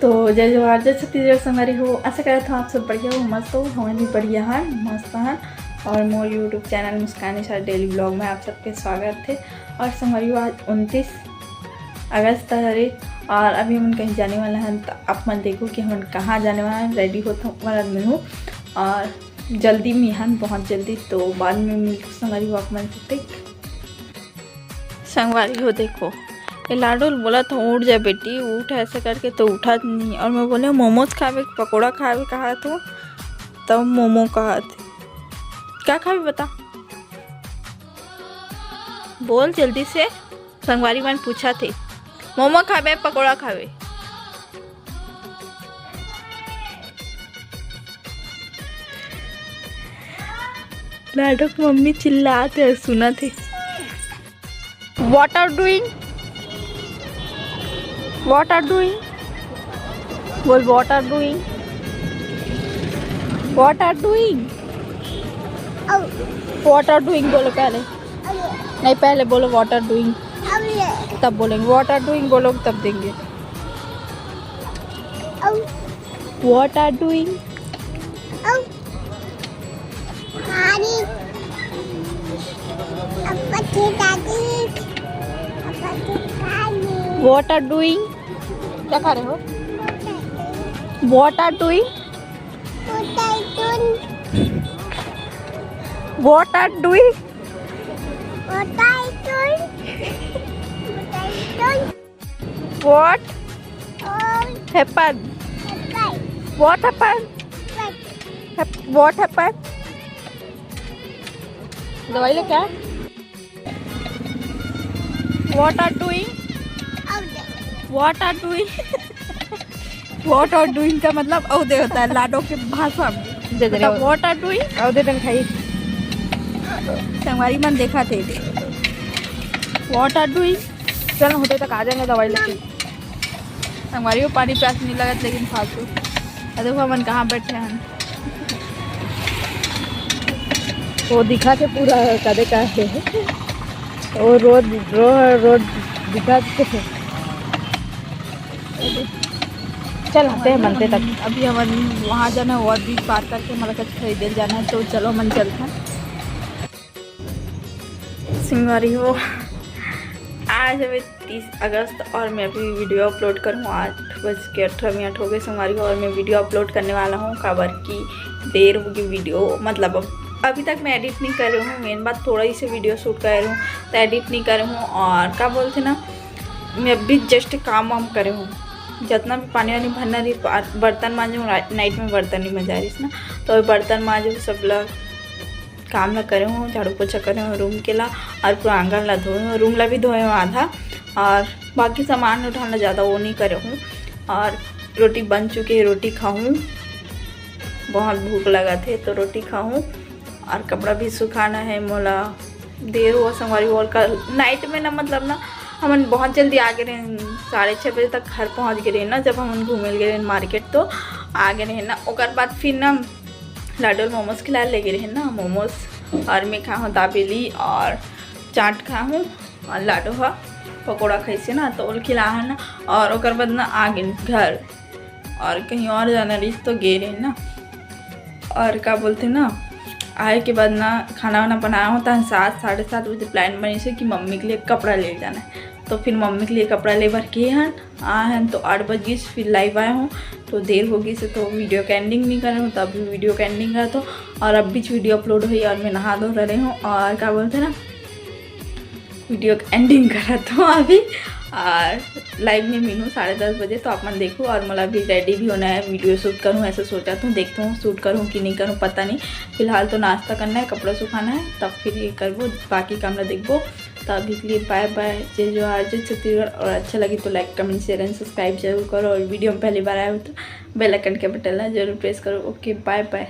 तो जय जवाहर जय छत्तीसगढ़ संगरी हो। आशा करता हूँ आप सब बढ़िया हो, मस्त हो, हमें भी बढ़िया है, मस्त है। और मोर यूट्यूब चैनल मुस्कानी सार डेली ब्लॉग में आप सबके स्वागत थे। और संगरी हो, आज 29 अगस्त है और अभी हम कहीं जाने वाला हैं। तो आप मन देखो कि हम कहाँ जाने वाला हैं। रेडी होता वाला में हूँ और जल्दी में हन, बहुत जल्दी। तो बाद में मिलकर संगरी हो आप मन से। संगवारी हो देखो, ये लाडू बोला था उठ जा बेटी, उठ ऐसे करके, तो उठा नहीं। और मैं बोले मोमोज खावे, पकोड़ा खावे कहा तो तब मोमो कहा थे। क्या खावे बता, बोल जल्दी से। संगवारी मन पूछा थे मोमो खावे पकोड़ा खावे। लाडू की मम्मी चिल्लाते सुना थे। What are doing? What are doing? बोल what are doing? What are doing? What are doing बोलो पहले। नहीं पहले बोलो what are doing, तब बोलेंगे। what are doing बोलो तब देंगे। What are doing? What are doing? क्या खा रहे हो? What are doing? What are doing? What happened? What happened? What happened? दवाई ले क्या? What are doing? What are doing? What are doing का मतलब औदे होता है लाडो के भाषा में। दे दे रहे हो What are doing? औदे तक खाई संगवारी मन देखा थे। What are doing? चल होते तक आ जाएंगे दवाई लेके। संगवारी को पानी प्यास नहीं लगा लेकिन फालतू। देखो हमन कहाँ बैठे हैं। वो दिखा के पूरा कदे का है और रोड दिखा के चल आते हैं बनते तक। अभी हमारे वहाँ जाना है, और भी पार करके हमारा कुछ खरीदे जाना है। तो चलो मन चलते हैं। सिंगवारी हो, आज अभी 30 अगस्त और मैं अभी वीडियो अपलोड करूँ। 8:18 हो गए सिंगवारी हो, और मैं वीडियो अपलोड करने वाला हूँ। खबर की देर होगी वीडियो, मतलब अभी तक मैं एडिट नहीं कर रही हूँ। मेन बात थोड़ा ही से वीडियो शूट कर रही हूँ तो एडिट नहीं कर रही हूँ। और क्या बोलते ना, मैं अभी जस्ट काम वाम कर रही हूँ। जितना भी पानी वानी भरना रही, बर्तन मांझू, नाइट में बर्तन नहीं मजा रही ना, तो बर्तन मांझू सब लोग काम ला करे हूँ। झाड़ू पोछा करे हूँ रूम के ला, और पूरा आंगन ला धोए हूँ, रूम ला भी धोए हूँ आधा। और बाकी सामान उठाना ज़्यादा वो नहीं करे हूँ। और रोटी बन चुकी है, रोटी खाऊँ, बहुत भूख लगा थे तो रोटी खाऊँ। और कपड़ा भी सुखाना है, मोला देर हुआ संगवारी। और कल नाइट में ना, मतलब ना हम बहुत जल्दी आ गए रहे, 6:30 बजे तक घर पहुंच गए ना। जब हम घूमे गए मार्केट तो आ गए रहे ना। ओकर बाद फिर ना लाडो मोमोज खिला ले गए रहे ना, मोमोज। और मैं खा हूँ दाबेली और चाट खा हूँ, और लाडो हा पकौड़ा खाई से ना, तो उल खिला है ना। और ओकर बाद ना आ गए घर, और कहीं और जाना रही तो गे रहे ना। और क्या बोलते ना, आए के बाद ना खाना वाना बनाया होता है। 7-7:30 बजे प्लान बनी से कि मम्मी के लिए कपड़ा ले जाना है। तो फिर मम्मी के लिए कपड़ा ले भर के हैं आए हैं। तो 8 बजे फिर लाइव आया हूँ, तो देर होगी से तो वीडियो का एंडिंग नहीं कर रहा हूँ। तो अभी वीडियो का एंडिंग करा तो, और अब भी वीडियो अपलोड हुई और मैं नहा धो रही हूँ। और क्या बोलते ना, वीडियो का एंडिंग करा तो अभी। और लाइव में मिलूँ 10:30 बजे, तो आप मन देखो। और मतलब भी रेडी भी होना है, वीडियो शूट करूँ ऐसा सोचा तो, देखता हूँ शूट करूँ कि नहीं करूँ पता नहीं। फिलहाल तो नाश्ता करना है, कपड़ा सुखाना है, तब फिर ये करबो, बाकी काम ला देखबो। तो अभी के लिए बाय बाय, जय जवाहर जय छत्तीसगढ़। और अच्छा लगी तो like comment share and subscribe जरूर करो। और वीडियो में पहली बार आए हो तो बेल आइकन के बटन जरूर प्रेस करो। Okay bye bye.